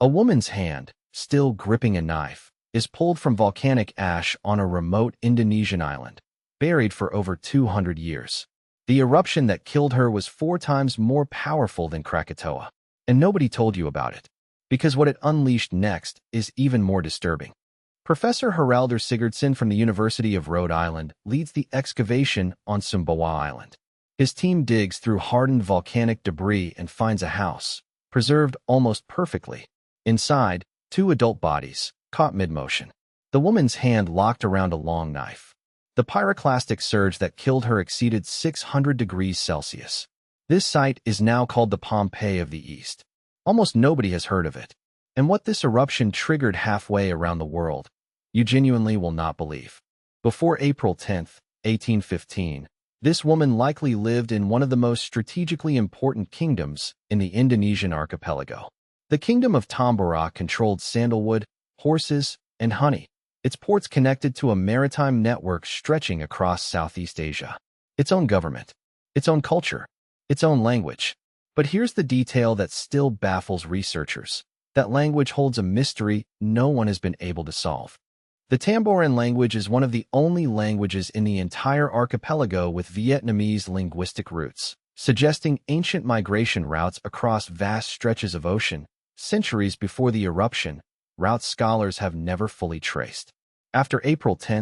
A woman's hand, still gripping a knife, is pulled from volcanic ash on a remote Indonesian island, buried for over 200 years. The eruption that killed her was 4 times more powerful than Krakatoa, and nobody told you about it, because what it unleashed next is even more disturbing. Professor Haraldur Sigurdsson from the University of Rhode Island leads the excavation on Sumbawa Island. His team digs through hardened volcanic debris and finds a house, preserved almost perfectly. Inside, 2 adult bodies, caught mid-motion. The woman's hand locked around a long knife. The pyroclastic surge that killed her exceeded 600 degrees Celsius. This site is now called the Pompeii of the East. Almost nobody has heard of it. And what this eruption triggered halfway around the world, you genuinely will not believe. Before April 10, 1815, this woman likely lived in one of the most strategically important kingdoms in the Indonesian archipelago. The Kingdom of Tambora controlled sandalwood, horses, and honey. Its ports connected to a maritime network stretching across Southeast Asia. Its own government, its own culture, its own language. But here's the detail that still baffles researchers. That language holds a mystery no one has been able to solve. The Tamboran language is one of the only languages in the entire archipelago with Vietnamese linguistic roots, suggesting ancient migration routes across vast stretches of ocean, centuries before the eruption, routes scholars have never fully traced. After April 10,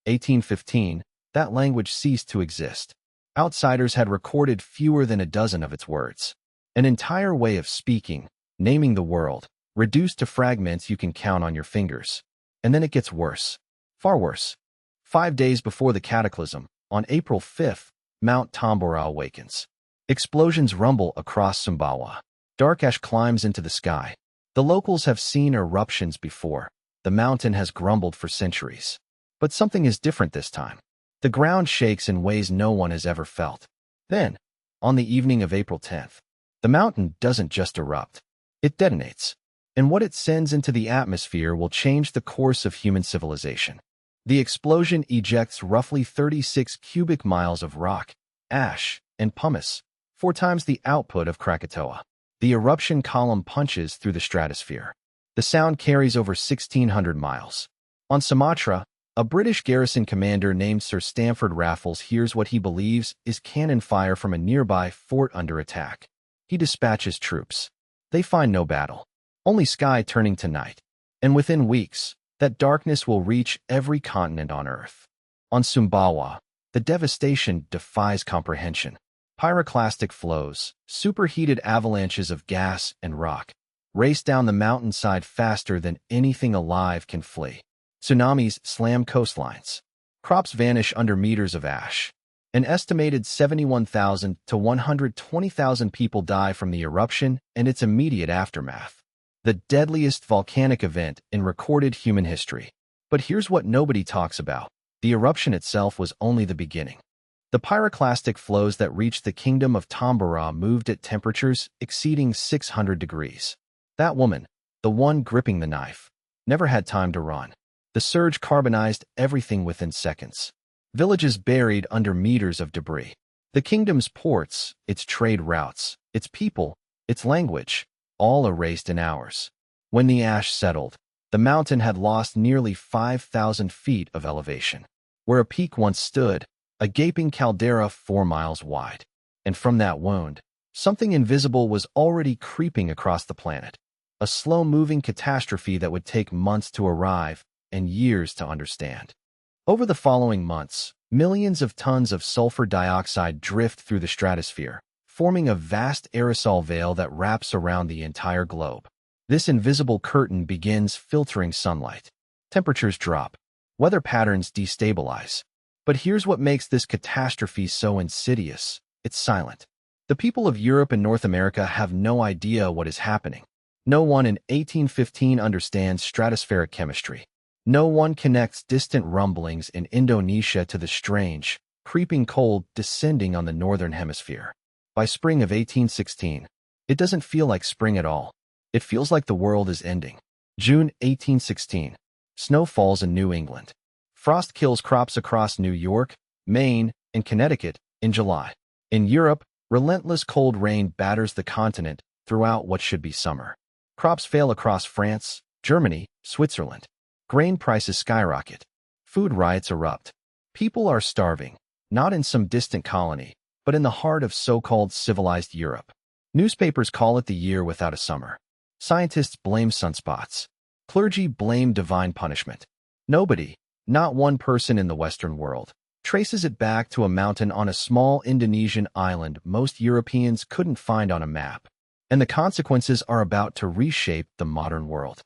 1815, that language ceased to exist. Outsiders had recorded fewer than a dozen of its words. An entire way of speaking, naming the world, reduced to fragments you can count on your fingers. And then it gets worse. Far worse. 5 days before the cataclysm, on April 5th, Mount Tambora awakens. Explosions rumble across Sumbawa. Dark ash climbs into the sky. The locals have seen eruptions before. The mountain has grumbled for centuries. But something is different this time. The ground shakes in ways no one has ever felt. Then, on the evening of April 10th, the mountain doesn't just erupt. It detonates. And what it sends into the atmosphere will change the course of human civilization. The explosion ejects roughly 36 cubic miles of rock, ash, and pumice, 4 times the output of Krakatoa. The eruption column punches through the stratosphere. The sound carries over 1,600 miles. On Sumatra, a British garrison commander named Sir Stamford Raffles hears what he believes is cannon fire from a nearby fort under attack. He dispatches troops. They find no battle, only sky turning to night. And within weeks, that darkness will reach every continent on Earth. On Sumbawa, the devastation defies comprehension. Pyroclastic flows, superheated avalanches of gas and rock, race down the mountainside faster than anything alive can flee. Tsunamis slam coastlines. Crops vanish under meters of ash. An estimated 71,000 to 120,000 people die from the eruption and its immediate aftermath. The deadliest volcanic event in recorded human history. But here's what nobody talks about. The eruption itself was only the beginning. The pyroclastic flows that reached the Kingdom of Tambora moved at temperatures exceeding 600 degrees. That woman, the one gripping the knife, never had time to run. The surge carbonized everything within seconds. Villages buried under meters of debris. The kingdom's ports, its trade routes, its people, its language, all erased in hours. When the ash settled, the mountain had lost nearly 5,000 feet of elevation. Where a peak once stood, a gaping caldera 4 miles wide. And from that wound, something invisible was already creeping across the planet. A slow-moving catastrophe that would take months to arrive and years to understand. Over the following months, millions of tons of sulfur dioxide drift through the stratosphere, forming a vast aerosol veil that wraps around the entire globe. This invisible curtain begins filtering sunlight. Temperatures drop. Weather patterns destabilize. But here's what makes this catastrophe so insidious. It's silent. The people of Europe and North America have no idea what is happening. No one in 1815 understands stratospheric chemistry. No one connects distant rumblings in Indonesia to the strange, creeping cold descending on the northern hemisphere. By spring of 1816, it doesn't feel like spring at all. It feels like the world is ending. June 1816. Snow falls in New England. Frost kills crops across New York, Maine, and Connecticut in July. In Europe, relentless cold rain batters the continent throughout what should be summer. Crops fail across France, Germany, Switzerland. Grain prices skyrocket. Food riots erupt. People are starving, not in some distant colony, but in the heart of so-called civilized Europe. Newspapers call it the year without a summer. Scientists blame sunspots. Clergy blame divine punishment. Nobody, not one person in the Western world, traces it back to a mountain on a small Indonesian island most Europeans couldn't find on a map. And the consequences are about to reshape the modern world.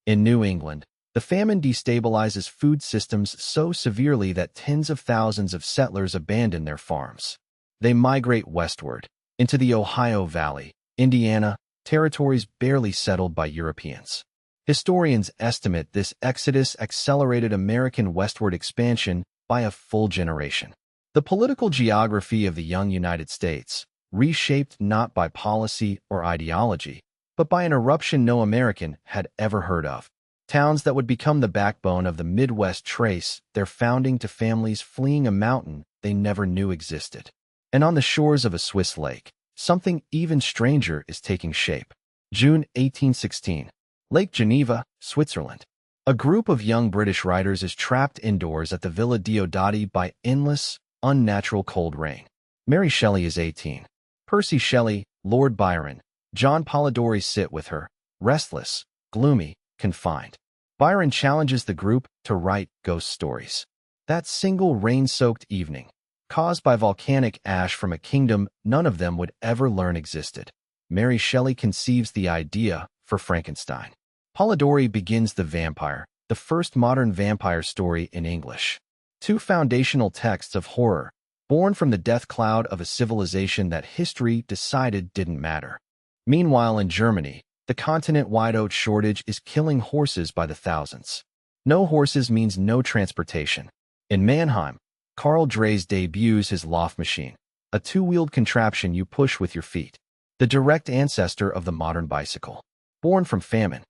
In New England, the famine destabilizes food systems so severely that tens of thousands of settlers abandon their farms. They migrate westward, into the Ohio Valley, Indiana, territories barely settled by Europeans. Historians estimate this exodus accelerated American westward expansion by a full generation. The political geography of the young United States, reshaped not by policy or ideology, but by an eruption no American had ever heard of. Towns that would become the backbone of the Midwest trace their founding to families fleeing a mountain they never knew existed. And on the shores of a Swiss lake, something even stranger is taking shape. June 1816. Lake Geneva, Switzerland. A group of young British writers is trapped indoors at the Villa Diodati by endless, unnatural cold rain. Mary Shelley is 18. Percy Shelley, Lord Byron, John Polidori sit with her, restless, gloomy, confined. Byron challenges the group to write ghost stories. That single rain-soaked evening, caused by volcanic ash from a kingdom none of them would ever learn existed. Mary Shelley conceives the idea for Frankenstein. Polidori begins The Vampire, the first modern vampire story in English. Two foundational texts of horror, born from the death cloud of a civilization that history decided didn't matter. Meanwhile, in Germany, the continent-wide oat shortage is killing horses by the thousands. No horses means no transportation. In Mannheim, Carl Drees debuts his Loft machine, a two-wheeled contraption you push with your feet, the direct ancestor of the modern bicycle. Born from famine.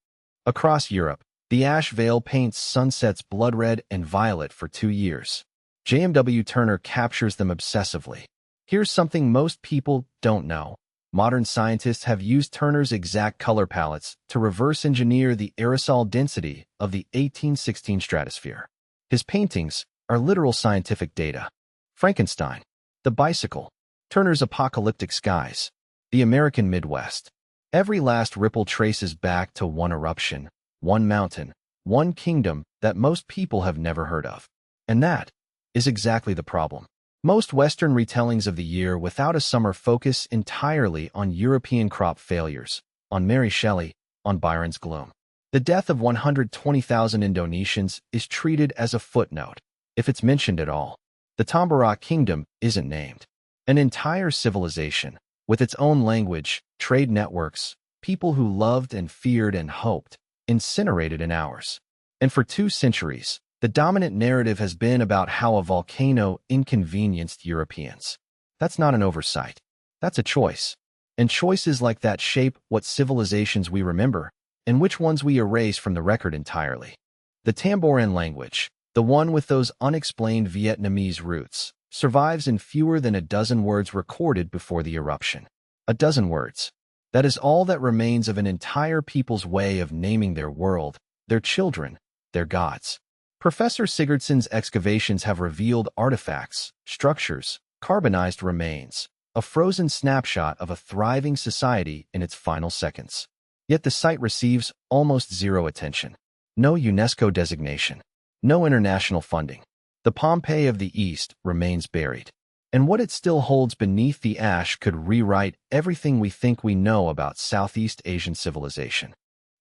Across Europe, the ash veil paints sunsets blood red and violet for 2 years. J.M.W. Turner captures them obsessively. Here's something most people don't know. Modern scientists have used Turner's exact color palettes to reverse engineer the aerosol density of the 1816 stratosphere. His paintings are literal scientific data. Frankenstein, the bicycle, Turner's apocalyptic skies, the American Midwest. Every last ripple traces back to one eruption, one mountain, one kingdom that most people have never heard of. And that is exactly the problem. Most Western retellings of the year without a summer focus entirely on European crop failures, on Mary Shelley, on Byron's gloom. The death of 120,000 Indonesians is treated as a footnote, if it's mentioned at all. The Tombarak Kingdom isn't named. An entire civilization, with its own language, trade networks, people who loved and feared and hoped, incinerated in hours. And for 2 centuries, the dominant narrative has been about how a volcano inconvenienced Europeans. That's not an oversight. That's a choice. And choices like that shape what civilizations we remember, and which ones we erase from the record entirely. The Tamboran language, the one with those unexplained Vietnamese roots, survives in fewer than a dozen words recorded before the eruption. A dozen words. That is all that remains of an entire people's way of naming their world, their children, their gods. Professor Sigurdsson's excavations have revealed artifacts, structures, carbonized remains, a frozen snapshot of a thriving society in its final seconds. Yet the site receives almost zero attention. No UNESCO designation. No international funding. The Pompeii of the East remains buried. And what it still holds beneath the ash could rewrite everything we think we know about Southeast Asian civilization.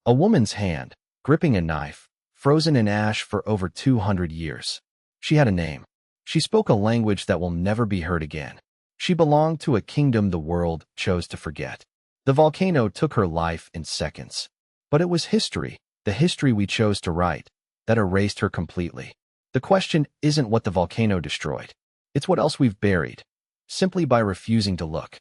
A woman's hand, gripping a knife, frozen in ash for over 200 years. She had a name. She spoke a language that will never be heard again. She belonged to a kingdom the world chose to forget. The volcano took her life in seconds. But it was history, the history we chose to write, that erased her completely. The question isn't what the volcano destroyed. It's what else we've buried, simply by refusing to look.